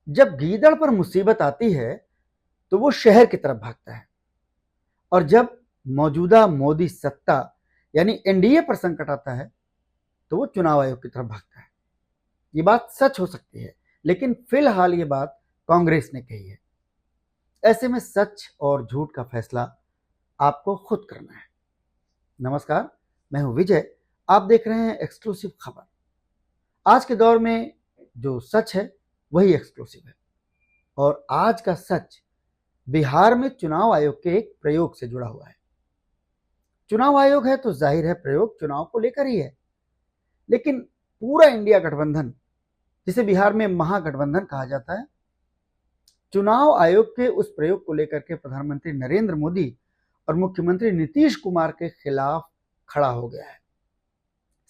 जब गीदड़ पर मुसीबत आती है तो वो शहर की तरफ भागता है, और जब मौजूदा मोदी सत्ता यानी एनडीए पर संकट आता है तो वो चुनाव आयोग की तरफ भागता है। ये बात सच हो सकती है, लेकिन फिलहाल ये बात कांग्रेस ने कही है। ऐसे में सच और झूठ का फैसला आपको खुद करना है। नमस्कार, मैं हूं विजय। आप देख रहे हैं एक्सक्लूसिव खबर। आज के दौर में जो सच है वही एक्सक्लूसिव है, और आज का सच बिहार में चुनाव आयोग के एक प्रयोग से जुड़ा हुआ है। चुनाव आयोग है तो जाहिर है प्रयोग चुनाव को लेकर ही है, लेकिन पूरा इंडिया गठबंधन, जिसे बिहार में महागठबंधन कहा जाता है, चुनाव आयोग के उस प्रयोग को लेकर के प्रधानमंत्री नरेंद्र मोदी और मुख्यमंत्री नीतीश कुमार के खिलाफ खड़ा हो गया है।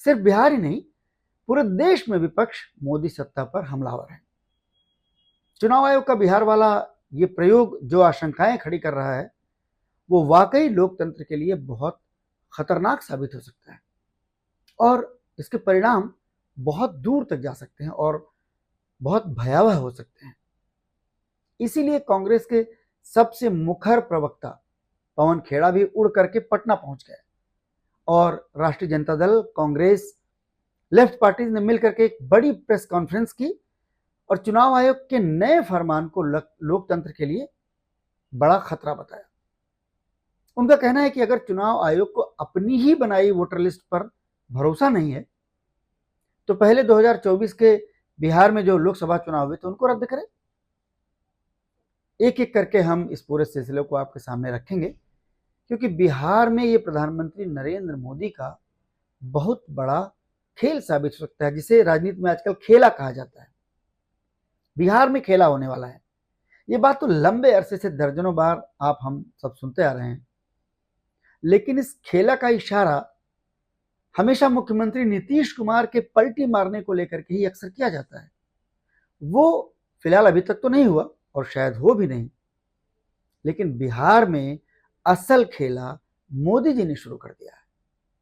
सिर्फ बिहार ही नहीं, पूरे देश में विपक्ष मोदी सत्ता पर हमलावर है। चुनाव आयोग का बिहार वाला ये प्रयोग जो आशंकाएं खड़ी कर रहा है, वो वाकई लोकतंत्र के लिए बहुत खतरनाक साबित हो सकता है, और इसके परिणाम बहुत दूर तक जा सकते हैं और बहुत भयावह हो सकते हैं। इसीलिए कांग्रेस के सबसे मुखर प्रवक्ता पवन खेड़ा भी उड़ करके पटना पहुंच गए, और राष्ट्रीय जनता दल, कांग्रेस, लेफ्ट पार्टीज ने मिलकर के एक बड़ी प्रेस कॉन्फ्रेंस की और चुनाव आयोग के नए फरमान को लोकतंत्र के लिए बड़ा खतरा बताया। उनका कहना है कि अगर चुनाव आयोग को अपनी ही बनाई वोटर लिस्ट पर भरोसा नहीं है तो पहले 2024 के बिहार में जो लोकसभा चुनाव हुए थे उनको रद्द करें। एक एक करके हम इस पूरे सिलसिले को आपके सामने रखेंगे, क्योंकि बिहार में ये प्रधानमंत्री नरेंद्र मोदी का बहुत बड़ा खेल साबित हो सकता है, जिसे राजनीति में आजकल खेला कहा जाता है। बिहार में खेला होने वाला है। ये बात तो लंबे अरसे से दर्जनों बार आप हम सब सुनते आ रहे हैं, लेकिन इस खेला का इशारा हमेशा मुख्यमंत्री नीतीश कुमार के पलटी मारने को लेकर के ही अक्सर किया जाता है। वो फिलहाल अभी तक तो नहीं हुआ और शायद हो भी नहीं, लेकिन बिहार में असल खेला मोदी जी ने शुरू कर दिया है,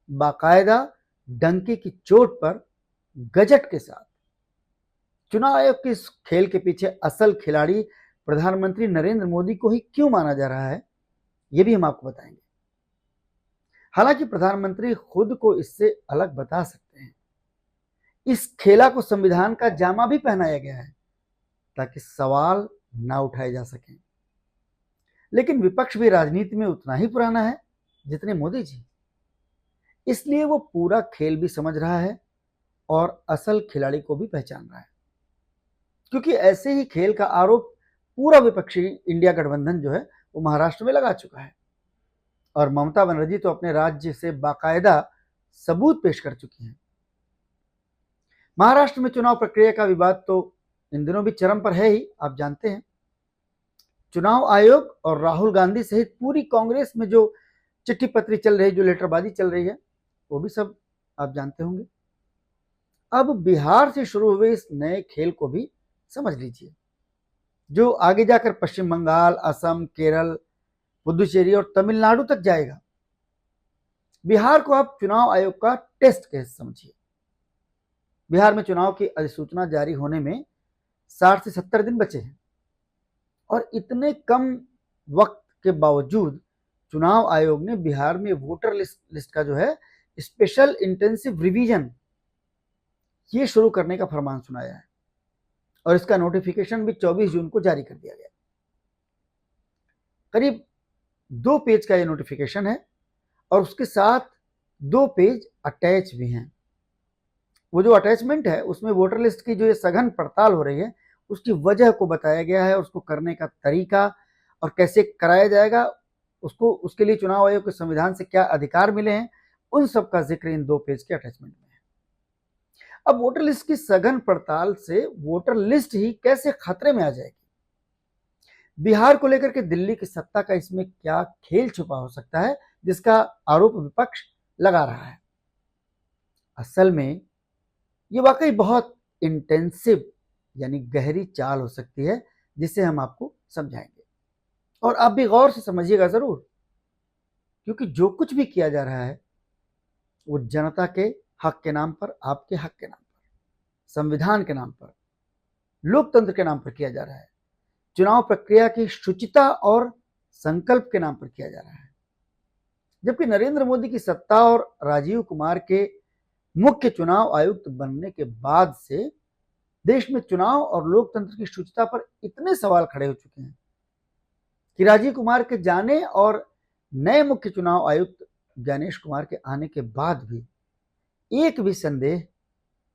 बाकायदा डंके की चोट पर गजट के साथ। चुनाव आयोग के इस खेल के पीछे असल खिलाड़ी प्रधानमंत्री नरेंद्र मोदी को ही क्यों माना जा रहा है, यह भी हम आपको बताएंगे। हालांकि प्रधानमंत्री खुद को इससे अलग बता सकते हैं। इस खेला को संविधान का जामा भी पहनाया गया है ताकि सवाल ना उठाए जा सकें। लेकिन विपक्ष भी राजनीति में उतना ही पुराना है जितने मोदी जी, इसलिए वो पूरा खेल भी समझ रहा है और असल खिलाड़ी को भी पहचान रहा है। क्योंकि ऐसे ही खेल का आरोप पूरा विपक्षी इंडिया गठबंधन जो है वो महाराष्ट्र में लगा चुका है, और ममता बनर्जी तो अपने राज्य से बाकायदा सबूत पेश कर चुकी हैं। महाराष्ट्र में चुनाव प्रक्रिया का विवाद तो इन दिनों भी चरम पर है ही, आप जानते हैं। चुनाव आयोग और राहुल गांधी सहित पूरी कांग्रेस में जो चिट्ठी पत्री चल रही है, जो लेटरबाजी चल रही है, वो भी सब आप जानते होंगे। अब बिहार से शुरू हुए इस नए खेल को भी समझ लीजिए, जो आगे जाकर पश्चिम बंगाल, असम, केरल, पुदुचेरी और तमिलनाडु तक जाएगा। बिहार को आप चुनाव आयोग का टेस्ट केस समझिए। बिहार में चुनाव की अधिसूचना जारी होने में 60 से 70 दिन बचे हैं, और इतने कम वक्त के बावजूद चुनाव आयोग ने बिहार में वोटर लिस्ट का जो है स्पेशल इंटेंसिव रिवीजन ये शुरू करने का फरमान सुनाया है, और इसका नोटिफिकेशन भी 24 जून को जारी कर दिया गया। करीब 2 पेज का ये नोटिफिकेशन है, और उसके साथ 2 पेज अटैच भी हैं। वो जो अटैचमेंट है उसमें वोटर लिस्ट की जो ये सघन पड़ताल हो रही है उसकी वजह को बताया गया है, उसको करने का तरीका और कैसे कराया जाएगा, उसके लिए चुनाव आयोग के संविधान से क्या अधिकार मिले हैं, उन सब का जिक्र इन 2 पेज के अटैचमेंट में है। अब वोटर लिस्ट की सघन पड़ताल से वोटर लिस्ट ही कैसे खतरे में आ जाएगी, बिहार को लेकर के दिल्ली की सत्ता का इसमें क्या खेल छुपा हो सकता है, जिसका आरोप विपक्ष लगा रहा है। असल में ये वाकई बहुत इंटेंसिव यानी गहरी चाल हो सकती है, जिसे हम आपको समझाएंगे, और आप भी गौर से समझिएगा जरूर, क्योंकि जो कुछ भी किया जा रहा है वो जनता के हक के नाम पर, आपके हक के नाम पर, संविधान के नाम पर, लोकतंत्र के नाम पर किया जा रहा है, चुनाव प्रक्रिया की शुचिता और संकल्प के नाम पर किया जा रहा है। जबकि नरेंद्र मोदी की सत्ता और राजीव कुमार के मुख्य चुनाव आयुक्त बनने के बाद से देश में चुनाव और लोकतंत्र की शुचिता पर इतने सवाल खड़े हो चुके हैं कि राजीव कुमार के जाने और नए मुख्य चुनाव आयुक्त ज्ञानेश कुमार के आने के बाद भी एक भी संदेह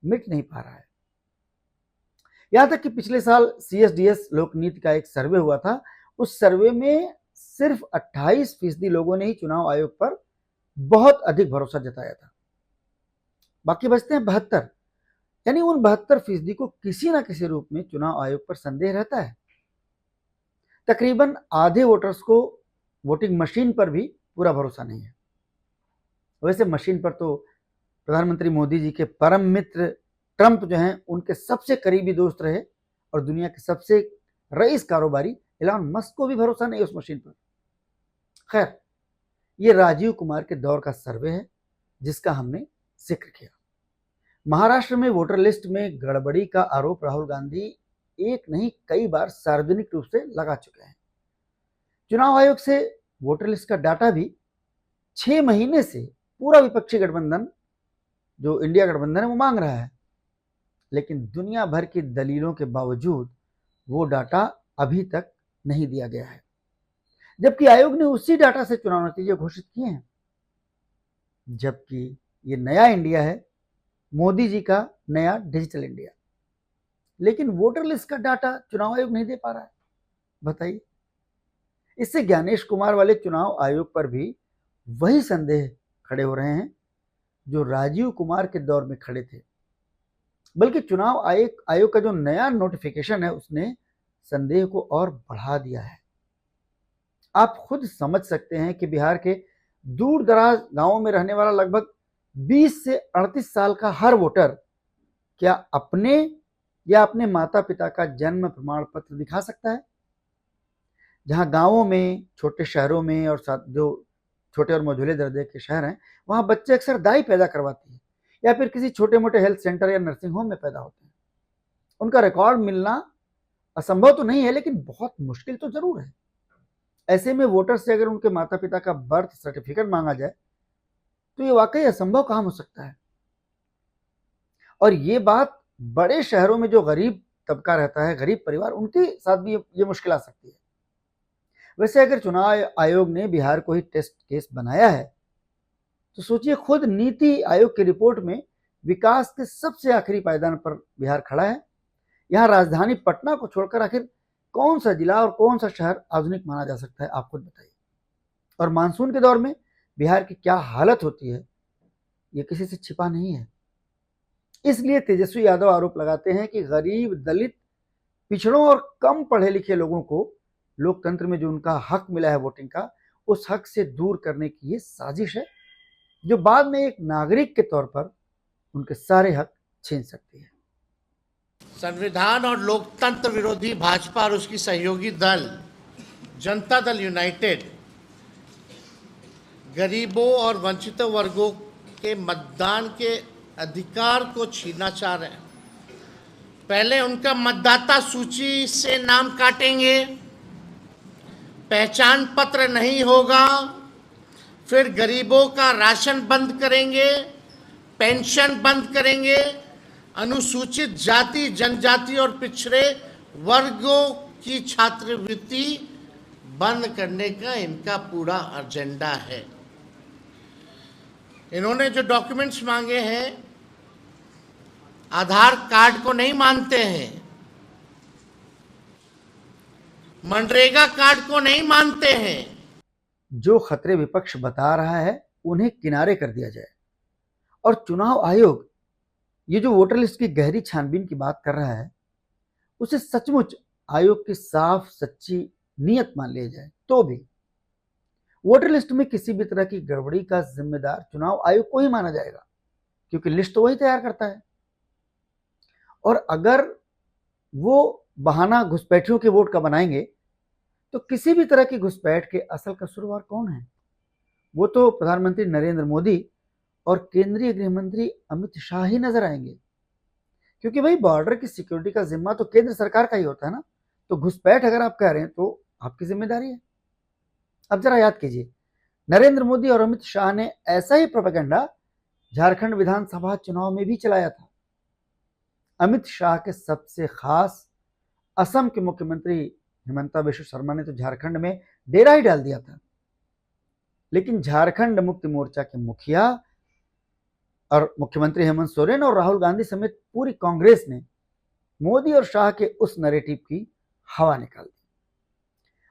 मिट नहीं पा रहा है। यहां तक कि पिछले साल CSDS लोकनीति का एक सर्वे हुआ था, उस सर्वे में सिर्फ 28% लोगों ने ही चुनाव आयोग पर बहुत अधिक भरोसा जताया था। बाकी बचते हैं 72, यानी उन 72% को किसी ना किसी रूप में चुनाव आयोग पर संदेह रहता है। तकरीबन आधे वोटर्स को वोटिंग मशीन पर भी पूरा भरोसा नहीं है। वैसे मशीन पर तो प्रधानमंत्री मोदी जी के परम मित्र ट्रंप जो हैं उनके सबसे करीबी दोस्त रहे, और दुनिया के सबसे रईस कारोबारी एलन मस्क को भी भरोसा नहीं उस मशीन पर। खैर, ये राजीव कुमार के दौर का सर्वे है जिसका हमने जिक्र किया। महाराष्ट्र में वोटर लिस्ट में गड़बड़ी का आरोप राहुल गांधी एक नहीं कई बार सार्वजनिक रूप से लगा चुके हैं। चुनाव आयोग से वोटर लिस्ट का डाटा भी 6 महीने से पूरा विपक्षी गठबंधन जो इंडिया गठबंधन है वो मांग रहा है, लेकिन दुनिया भर की दलीलों के बावजूद वो डाटा अभी तक नहीं दिया गया है, जबकि आयोग ने उसी डाटा से चुनाव नतीजे घोषित किए हैं। जबकि ये नया इंडिया है, मोदी जी का नया डिजिटल इंडिया, लेकिन वोटर लिस्ट का डाटा चुनाव आयोग नहीं दे पा रहा है। बताइए, इससे ज्ञानेश कुमार वाले चुनाव आयोग पर भी वही संदेह खड़े हो रहे हैं जो राजीव कुमार के दौर में खड़े थे। बल्कि चुनाव आयोग का जो नया नोटिफिकेशन है उसने संदेह को और बढ़ा दिया है। आप खुद समझ सकते हैं कि बिहार के दूर दराज गांवों में रहने वाला लगभग 20 से 38 साल का हर वोटर क्या अपने या अपने माता पिता का जन्म प्रमाण पत्र दिखा सकता है? जहां गांवों में, छोटे शहरों में और जो छोटे और मझोले दर्जे के शहर हैं, वहां बच्चे अक्सर दाई पैदा करवाती है या फिर किसी छोटे मोटे हेल्थ सेंटर या नर्सिंग होम में पैदा होते हैं। उनका रिकॉर्ड मिलना असंभव तो नहीं है, लेकिन बहुत मुश्किल तो जरूर है। ऐसे में वोटर से अगर उनके माता पिता का बर्थ सर्टिफिकेट मांगा जाए तो ये वाकई असंभव काम हो सकता है। और ये बात बड़े शहरों में जो गरीब तबका रहता है, गरीब परिवार, उनके साथ भी ये मुश्किल आ सकती है। वैसे अगर चुनाव आयोग ने बिहार को ही टेस्ट केस बनाया है तो सोचिए, खुद नीति आयोग की रिपोर्ट में विकास के सबसे आखिरी पायदान पर बिहार खड़ा है। यहां राजधानी पटना को छोड़कर आखिर कौन सा जिला और कौन सा शहर आधुनिक माना जा सकता है, आप खुद बताइए। और मानसून के दौर में बिहार की क्या हालत होती है ये किसी से छिपा नहीं है। इसलिए तेजस्वी यादव आरोप लगाते हैं कि गरीब, दलित, पिछड़ों और कम पढ़े लिखे लोगों को लोकतंत्र में जो उनका हक मिला है वोटिंग का, उस हक से दूर करने की ये साजिश है जो बाद में एक नागरिक के तौर पर उनके सारे हक छीन सकती है। संविधान और लोकतंत्र विरोधी भाजपा और उसकी सहयोगी दल जनता दल यूनाइटेड गरीबों और वंचित वर्गों के मतदान के अधिकार को छीनना चाह रहे हैं। पहले उनका मतदाता सूची से नाम काटेंगे, पहचान पत्र नहीं होगा, फिर गरीबों का राशन बंद करेंगे, पेंशन बंद करेंगे, अनुसूचित जाति, जनजाति और पिछड़े वर्गों की छात्रवृत्ति बंद करने का इनका पूरा एजेंडा है। इन्होंने जो डॉक्यूमेंट्स मांगे हैं, आधार कार्ड को नहीं मानते हैं, मनरेगा कार्ड को नहीं मानते हैं। जो खतरे विपक्ष बता रहा है उन्हें किनारे कर दिया जाए और चुनाव आयोग ये जो वोटर लिस्ट की गहरी छानबीन की बात कर रहा है उसे सचमुच आयोग की साफ सच्ची नियत मान लिया जाए तो भी वोटर लिस्ट में किसी भी तरह की गड़बड़ी का जिम्मेदार चुनाव आयोग को ही माना जाएगा, क्योंकि लिस्ट तो वही तैयार करता है। और अगर वो बहाना घुसपैठियों के वोट का बनाएंगे तो किसी भी तरह की घुसपैठ के असल कसूरवार कौन है? वो तो प्रधानमंत्री नरेंद्र मोदी और केंद्रीय गृह मंत्री अमित शाह ही नजर आएंगे। क्योंकि भाई बॉर्डर की सिक्योरिटी का जिम्मा तो केंद्र सरकार का ही होता है ना, तो घुसपैठ अगर आप कह रहे हैं तो आपकी जिम्मेदारी है। अब जरा याद कीजिए, नरेंद्र मोदी और अमित शाह ने ऐसा ही प्रोपेगेंडा झारखंड विधानसभा चुनाव में भी चलाया था। अमित शाह के सबसे खास असम के मुख्यमंत्री हिमंता बिश्व शर्मा ने तो झारखंड में डेरा ही डाल दिया था, लेकिन झारखंड मुक्ति मोर्चा के मुखिया और मुख्यमंत्री हेमंत सोरेन और राहुल गांधी समेत पूरी कांग्रेस ने मोदी और शाह के उस नैरेटिव की हवा निकाल दी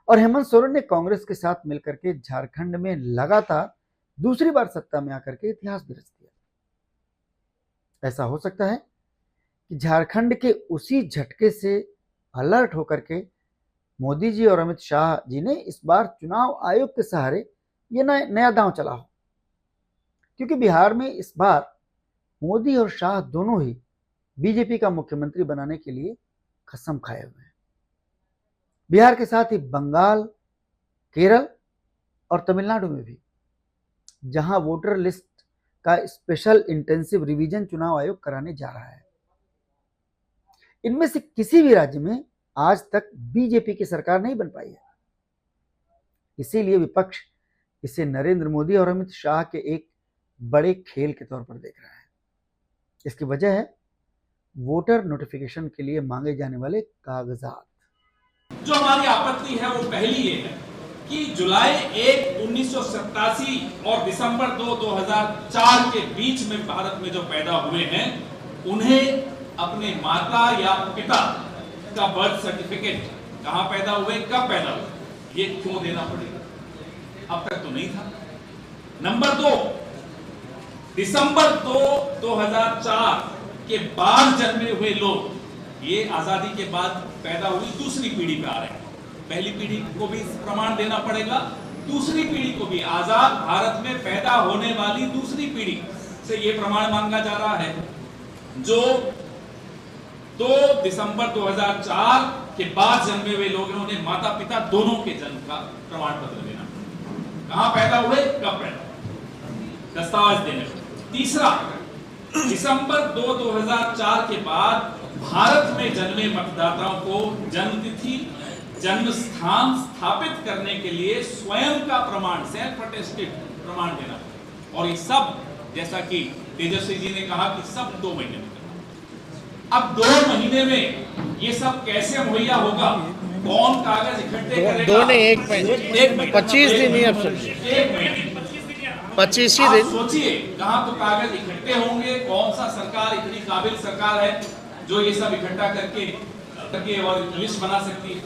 और हेमंत सोरेन ने कांग्रेस के साथ मिलकर के झारखंड में लगातार दूसरी बार सत्ता में आकर के इतिहास भी रच दिया। ऐसा हो सकता है कि झारखंड के उसी झटके से अलर्ट होकर के मोदी जी और अमित शाह जी ने इस बार चुनाव आयोग के सहारे ये नया दांव चला हो, क्योंकि बिहार में इस बार मोदी और शाह दोनों ही बीजेपी का मुख्यमंत्री बनाने के लिए कसम खाए हुए हैं। बिहार के साथ ही बंगाल, केरल और तमिलनाडु में भी, जहां वोटर लिस्ट का स्पेशल इंटेंसिव रिवीजन चुनाव आयोग कराने जा रहा है, इनमें से किसी भी राज्य में आज तक बीजेपी की सरकार नहीं बन पाई है। इसीलिए विपक्ष इसे नरेंद्र मोदी और अमित शाह के एक बड़े खेल के तौर पर देख रहा है। इसकी वजह है वोटर नोटिफिकेशन के लिए मांगे जाने वाले कागजात। जो हमारी आपत्ति है वो पहली ये है कि जुलाई 1, 1987 और दिसंबर 2, 2004 के बीच में भारत में जो पैदा हुए हैं, उन्हें अपने माता या पिता का बर्थ सर्टिफिकेट कहां पैदा हुए, कब पैदा हुए, ये क्यों देना पड़ेगा? अब तक तो नहीं था। नंबर 2, दिसंबर 2, 2004 के बाद जन्मे हुए लोग, ये आजादी के बाद पैदा हुई दूसरी पीढ़ी पे आ रहे हैं। पहली पीढ़ी को भी प्रमाण देना पड़ेगा, दूसरी पीढ़ी को भी, आजाद भारत में पैदा होने वाली दूसरी पीढ़ी से ये प्रमाण मांगा जा रहा है। जो 2 दिसंबर 2004 के बाद जन्मे हुए लोग हैं, उन्हें माता पिता दोनों के जन्म का प्रमाण पत्र देना, कहां पैदा हुए, कब पैदा, दस्तावेज देने। तीसरा, दिसंबर 2, 2004 के बाद भारत में जन्मे मतदाताओं को जन्म तिथि, जन्म स्थान स्थापित करने के लिए स्वयं का प्रमाण, सेल्फ अटेस्टेड प्रमाण देना। और ये सब, जैसा कि तेजस्वी जी ने कहा कि सब 2 महीने में। अब 2 महीने में ये सब कैसे मुहैया होगा? कौन कागज इकट्ठे करेगा? 25 दिन ही, अब 25 ही दिन। सोचिए कहां तो कागज इकट्ठे होंगे, कौन सा सरकार इतनी काबिल सरकार है जो ये सब इकट्ठा करके और लिस्ट बना सकती है।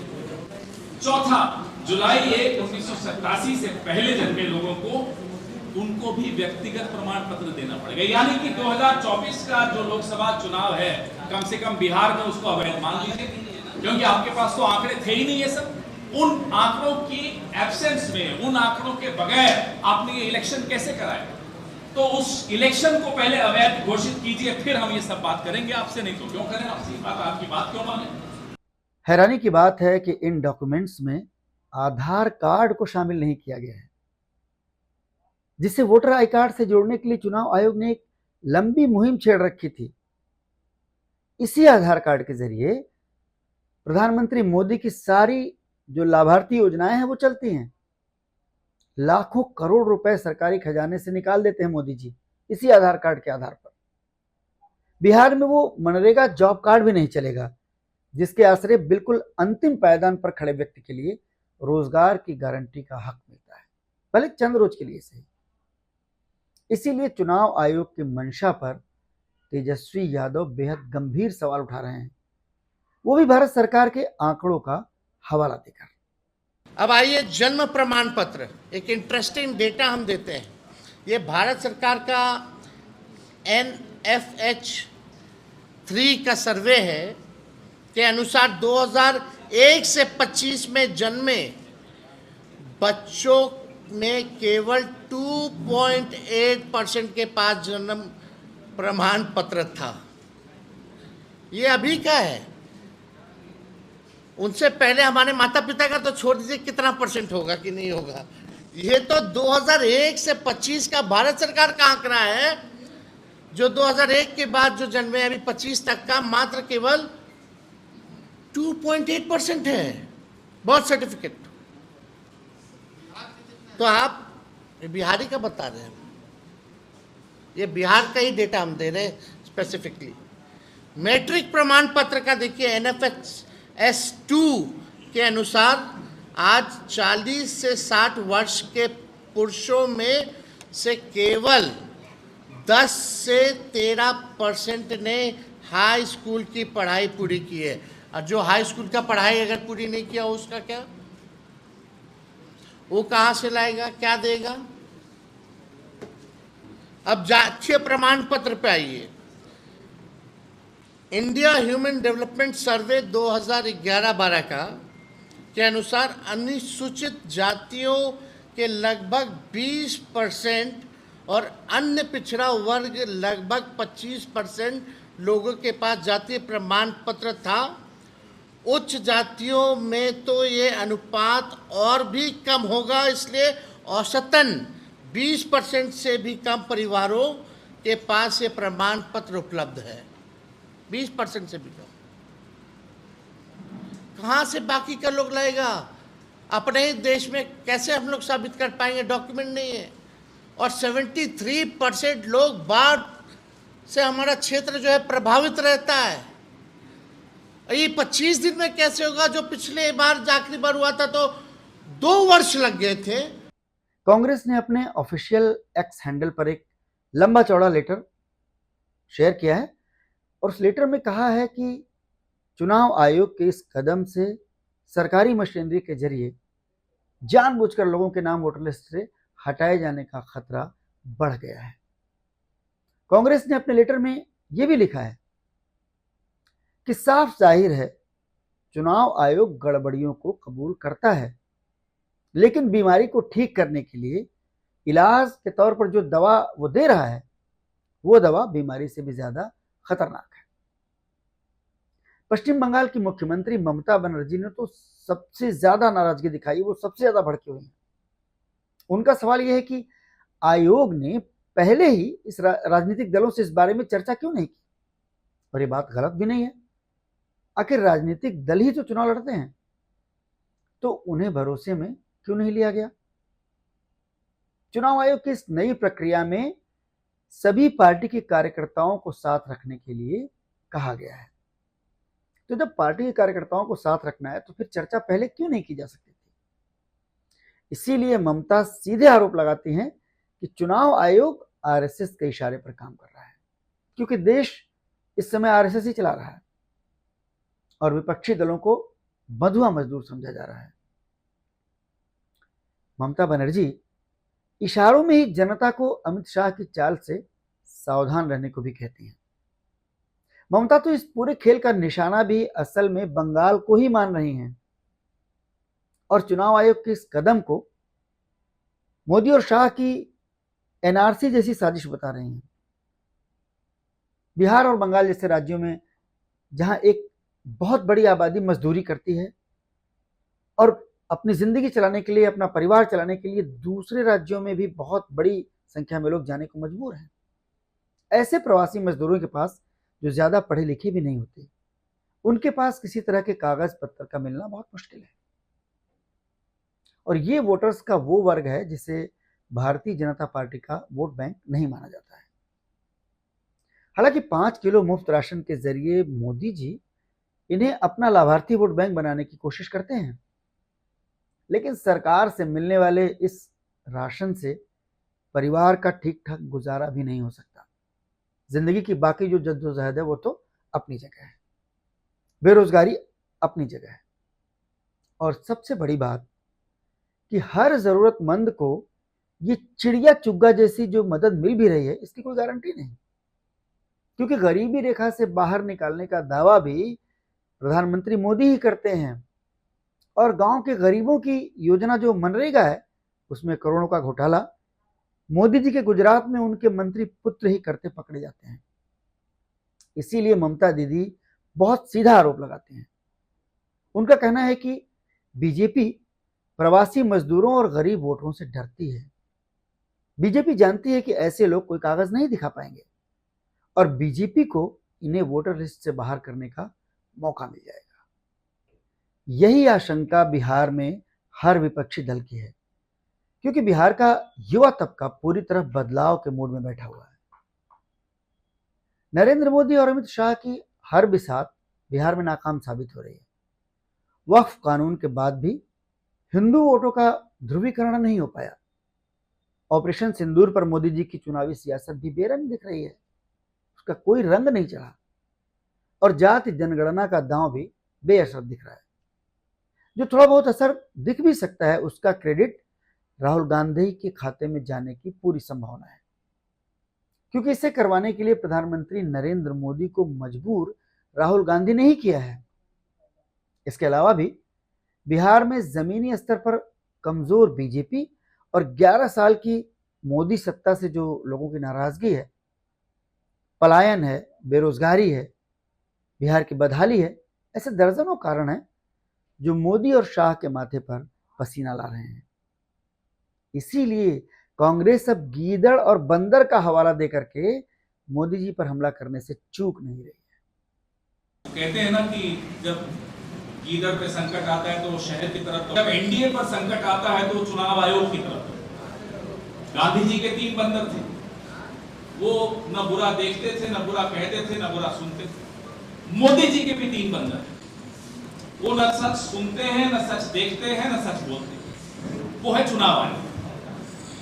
चौथा, जुलाई 1, 1987 से पहले जन्मे लोगों को, उनको भी व्यक्तिगत प्रमाण पत्र देना पड़ेगा। यानी कि 2024 का जो लोकसभा चुनाव है, कम से कम बिहार में उसको अवैध मान लीजिए, क्योंकि आपके पास तो आंकड़े थे ही नहीं। ये सब उन आंकड़ों की एब्सेंस में, उन आंकड़ों के बगैर आपने ये इलेक्शन कैसे कराया? तो उस इलेक्शन को पहले अवैध घोषित कीजिए, फिर हम ये सब बात करेंगे आपसे। नहीं तो क्यों करें आपसे बात, आपकी बात क्यों माने? हैरानी की बात है कि इन डॉक्यूमेंट्स में आधार कार्ड को शामिल नहीं किया गया है, जिसे वोटर आई कार्ड से जोड़ने के लिए चुनाव आयोग ने एक लंबी मुहिम छेड़ रखी थी। इसी आधार कार्ड के जरिए प्रधानमंत्री मोदी की सारी जो लाभार्थी योजनाएं हैं वो चलती हैं। लाखों करोड़ रुपए सरकारी खजाने से निकाल देते हैं मोदी जी इसी आधार कार्ड के आधार पर। बिहार में वो मनरेगा जॉब कार्ड भी नहीं चलेगा, जिसके आश्रय बिल्कुल अंतिम पायदान पर खड़े व्यक्ति के लिए रोजगार की गारंटी का हक मिलता है, भले चंद रोज के लिए सही। इसीलिए चुनाव आयोग की मंशा पर तेजस्वी यादव बेहद गंभीर सवाल उठा रहे हैं, वो भी भारत सरकार के आंकड़ों का हवाला देकर। अब आइए, जन्म प्रमाण पत्र, एक इंटरेस्टिंग डेटा हम देते हैं। ये भारत सरकार का NFH 3 का सर्वे है के अनुसार 2001 से 25 में जन्मे बच्चों में केवल 2.8% के पास जन्म प्रमाण पत्र था। ये अभी का है, उनसे पहले हमारे माता पिता का तो छोड़ दीजिए कितना परसेंट होगा कि नहीं होगा। ये तो 2001 से 25 का भारत सरकार का आंकड़ा है जो 2001 के बाद जो जन्मे अभी 25 तक का मात्र केवल 2.8% है बर्थ सर्टिफिकेट। तो आप बिहारी का बता रहे हैं, ये बिहार का ही डेटा हम दे रहे हैं स्पेसिफिकली। मैट्रिक प्रमाण पत्र का देखिए, NFS-2 के अनुसार आज 40 से 60 वर्ष के पुरुषों में से केवल 10 से 13% ने हाई स्कूल की पढ़ाई पूरी की है। और जो हाई स्कूल का पढ़ाई अगर पूरी नहीं किया हो उसका क्या, वो कहाँ से लाएगा, क्या देगा? अब जातीय प्रमाण पत्र पे आइए। इंडिया ह्यूमन डेवलपमेंट सर्वे 2011-12 का के अनुसार अनुसूचित जातियों के लगभग 20% और अन्य पिछड़ा वर्ग लगभग 25% लोगों के पास जातीय प्रमाण पत्र था। उच्च जातियों में तो ये अनुपात और भी कम होगा, इसलिए औसतन 20% से भी कम परिवारों के पास ये प्रमाण पत्र उपलब्ध है। 20% से भी कम। कहाँ से बाकी का लोग लाएगा? अपने ही देश में कैसे हम लोग साबित कर पाएंगे? डॉक्यूमेंट नहीं है। और 73% लोग बाढ़ से हमारा क्षेत्र जो है प्रभावित रहता है। ये 25 दिन में कैसे होगा? जो पिछले बार आखिरी बार हुआ था तो 2 वर्ष लग गए थे। कांग्रेस ने अपने ऑफिशियल एक्स हैंडल पर एक लंबा चौड़ा लेटर शेयर किया है और उस लेटर में कहा है कि चुनाव आयोग के इस कदम से सरकारी मशीनरी के जरिए जानबूझकर लोगों के नाम वोटर लिस्ट से हटाए जाने का खतरा बढ़ गया है। कांग्रेस ने अपने लेटर में यह भी लिखा है कि साफ जाहिर है चुनाव आयोग गड़बड़ियों को कबूल करता है, लेकिन बीमारी को ठीक करने के लिए इलाज के तौर पर जो दवा वो दे रहा है वो दवा बीमारी से भी ज्यादा खतरनाक है। पश्चिम बंगाल की मुख्यमंत्री ममता बनर्जी ने तो सबसे ज्यादा नाराजगी दिखाई, वो सबसे ज्यादा भड़की हुई है। उनका सवाल यह है कि आयोग ने पहले ही इस राजनीतिक दलों से इस बारे में चर्चा क्यों नहीं की। और ये बात गलत भी नहीं है। आखिर राजनीतिक दल ही तो चुनाव लड़ते हैं, तो उन्हें भरोसे में क्यों नहीं लिया गया? चुनाव आयोग की इस नई प्रक्रिया में सभी पार्टी के कार्यकर्ताओं को साथ रखने के लिए कहा गया है। तो जब पार्टी के कार्यकर्ताओं को साथ रखना है तो फिर चर्चा पहले क्यों नहीं की जा सकती थी? इसीलिए ममता सीधे आरोप लगाती हैं कि चुनाव आयोग आरएसएस के इशारे पर काम कर रहा है, क्योंकि देश इस समय आरएसएस ही चला रहा है और विपक्षी दलों को बंधुआ मजदूर समझा जा रहा है। ममता बनर्जी इशारों में ही जनता को अमित शाह की चाल से सावधान रहने को भी कहती हैं। ममता तो इस पूरे खेल का निशाना भी असल में बंगाल को ही मान रही हैं और चुनाव आयोग के इस कदम को मोदी और शाह की एनआरसी जैसी साजिश बता रही हैं। बिहार और बंगाल जैसे राज्यों में जहां एक बहुत बड़ी आबादी मजदूरी करती है और अपनी जिंदगी चलाने के लिए, अपना परिवार चलाने के लिए दूसरे राज्यों में भी बहुत बड़ी संख्या में लोग जाने को मजबूर हैं, ऐसे प्रवासी मजदूरों के पास जो ज्यादा पढ़े लिखे भी नहीं होते, उनके पास किसी तरह के कागज पत्र का मिलना बहुत मुश्किल है। और ये वोटर्स का वो वर्ग है जिसे भारतीय जनता पार्टी का वोट बैंक नहीं माना जाता है। हालांकि 5 किलो मुफ्त राशन के जरिए मोदी जी इन्हें अपना लाभार्थी वोट बैंक बनाने की कोशिश करते हैं, लेकिन सरकार से मिलने वाले इस राशन से परिवार का ठीक ठाक गुजारा भी नहीं हो सकता। जिंदगी की बाकी जो जद्दोजहद है वो तो अपनी जगह है, बेरोजगारी अपनी जगह है, और सबसे बड़ी बात कि हर जरूरतमंद को ये चिड़िया चुग्गा जैसी जो मदद मिल भी रही है इसकी कोई गारंटी नहीं, क्योंकि गरीबी रेखा से बाहर निकालने का दावा भी प्रधानमंत्री मोदी ही करते हैं और गांव के गरीबों की योजना जो मनरेगा है उसमें करोड़ों का घोटाला मोदी जी के गुजरात में उनके मंत्री पुत्र ही करते पकड़े जाते हैं। इसीलिए ममता दीदी बहुत सीधा आरोप लगाते हैं। उनका कहना है कि बीजेपी प्रवासी मजदूरों और गरीब वोटरों से डरती है। बीजेपी जानती है कि ऐसे लोग कोई कागज नहीं दिखा पाएंगे और बीजेपी को इन्हें वोटर लिस्ट से बाहर करने का मौका मिल जाएगा। यही आशंका बिहार में हर विपक्षी दल की है, क्योंकि बिहार का युवा तबका पूरी तरह बदलाव के मूड में बैठा हुआ है। नरेंद्र मोदी और अमित शाह की हर बिसात बिहार में नाकाम साबित हो रही है। वक्फ कानून के बाद भी हिंदू वोटों का ध्रुवीकरण नहीं हो पाया। ऑपरेशन सिंदूर पर मोदी जी की चुनावी सियासत भी बेरंग दिख रही है, उसका कोई रंग नहीं चढ़ा। और जाति जनगणना का दांव भी बेअसर दिख रहा है। जो थोड़ा बहुत असर दिख भी सकता है, उसका क्रेडिट राहुल गांधी के खाते में जाने की पूरी संभावना है, क्योंकि इसे करवाने के लिए प्रधानमंत्री नरेंद्र मोदी को मजबूर राहुल गांधी ने ही किया है। इसके अलावा भी बिहार में जमीनी स्तर पर कमजोर बीजेपी और 11 साल की मोदी सत्ता से जो लोगों की नाराजगी है, पलायन है, बेरोजगारी है, बिहार की बदहाली है, ऐसे दर्जनों कारण हैं जो मोदी और शाह के माथे पर पसीना ला रहे हैं। इसीलिए कांग्रेस अब गीदड़ और बंदर का हवाला देकर के मोदी जी पर हमला करने से चूक नहीं रही है। कहते हैं ना कि जब गीदड़ पे संकट आता है तो शहर की तरफ, जब एनडीए पर संकट आता है तो चुनाव आयोग की तरफ। गांधी जी के 3 बंदर थे, वो न बुरा देखते थे, न बुरा कहते थे, न बुरा सुनते थे। मोदी जी के भी 3 बंदर हैं, वो न सच सुनते हैं, न सच देखते हैं, न सच बोलते हैं। वो है चुनाव आयोग।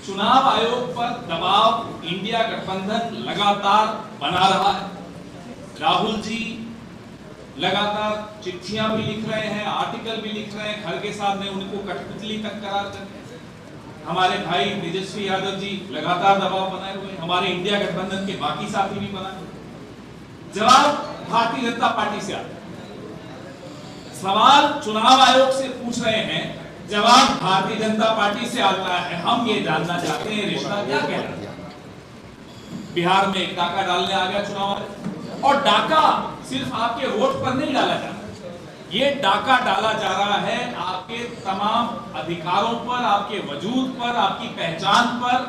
चुनाव आयोग पर दबाव इंडिया गठबंधन लगातार बना रहा है। राहुल जी लगातार चिट्ठियां भी लिख रहे हैं, आर्टिकल भी लिख रहे हैं, खड़गे साहब ने उनको कठपुतली तक करार कर। हमारे भाई तेजस्वी यादव जी लगातार दबाव बनाए हुए, हमारे इंडिया गठबंधन के बाकी साथी भी बनाए। जवाब भारतीय जनता पार्टी से आता है। सवाल चुनाव आयोग से पूछ रहे हैं, जवाब भारतीय जनता पार्टी से आता है। हम ये जानना चाहते हैं रिश्ता क्या कह रहा है। बिहार में एक डाका डालने आ गया चुनाव आयोग, और डाका सिर्फ आपके वोट पर नहीं डाला जा रहा, ये डाका डाला जा रहा है आपके तमाम अधिकारों पर, आपके वजूद पर, आपकी पहचान पर,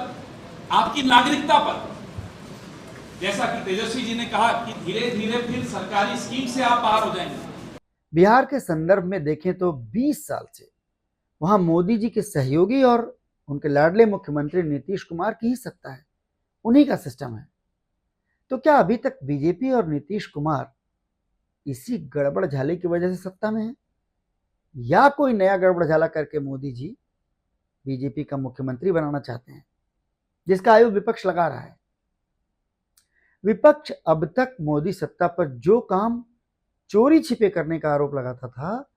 आपकी नागरिकता पर। जैसा कि तेजस्वी जी ने कहा कि धीरे धीरे फिर सरकारी स्कीम से आप बाहर हो जाएंगे। बिहार के संदर्भ में देखें तो 20 साल से वहां मोदी जी के सहयोगी और उनके लाडले मुख्यमंत्री नीतीश कुमार की ही सत्ता है, उन्हीं का सिस्टम है। तो क्या अभी तक बीजेपी और नीतीश कुमार इसी गड़बड़ झाले की वजह से सत्ता में है, या कोई नया गड़बड़ झाला करके मोदी जी बीजेपी का मुख्यमंत्री बनाना चाहते हैं, जिसका आयोग विपक्ष लगा रहा है। विपक्ष अब तक मोदी सत्ता पर जो काम चोरी छिपे करने का आरोप लगाता था,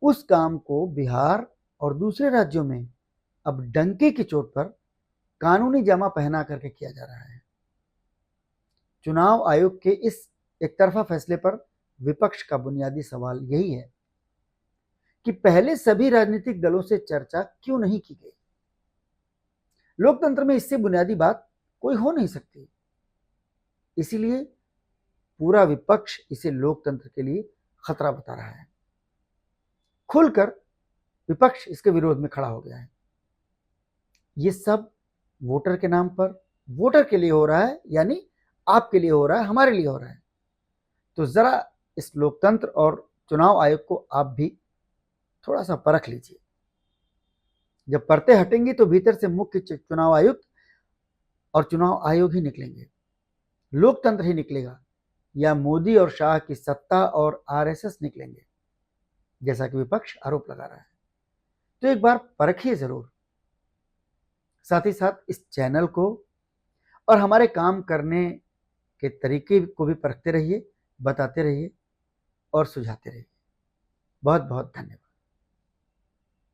उस काम को बिहार और दूसरे राज्यों में अब डंके की चोट पर कानूनी जामा पहना करके किया जा रहा है। चुनाव आयोग के इस एक तरफा फैसले पर विपक्ष का बुनियादी सवाल यही है कि पहले सभी राजनीतिक दलों से चर्चा क्यों नहीं की गई। लोकतंत्र में इससे बुनियादी बात कोई हो नहीं सकती, इसीलिए पूरा विपक्ष इसे लोकतंत्र के लिए खतरा बता रहा है। खुलकर विपक्ष इसके विरोध में खड़ा हो गया है। ये सब वोटर के नाम पर, वोटर के लिए हो रहा है, यानी आपके लिए हो रहा है, हमारे लिए हो रहा है। तो जरा इस लोकतंत्र और चुनाव आयोग को आप भी थोड़ा सा परख लीजिए। जब परतें हटेंगी तो भीतर से मुख्य चुनाव आयुक्त और चुनाव आयोग ही निकलेंगे, लोकतंत्र ही निकलेगा, या मोदी और शाह की सत्ता और आरएसएस निकलेंगे, जैसा कि विपक्ष आरोप लगा रहा है। तो एक बार परखिए जरूर। साथ ही साथ इस चैनल को और हमारे काम करने के तरीके को भी परखते रहिए, बताते रहिए और सुझाते रहिए। बहुत बहुत धन्यवाद।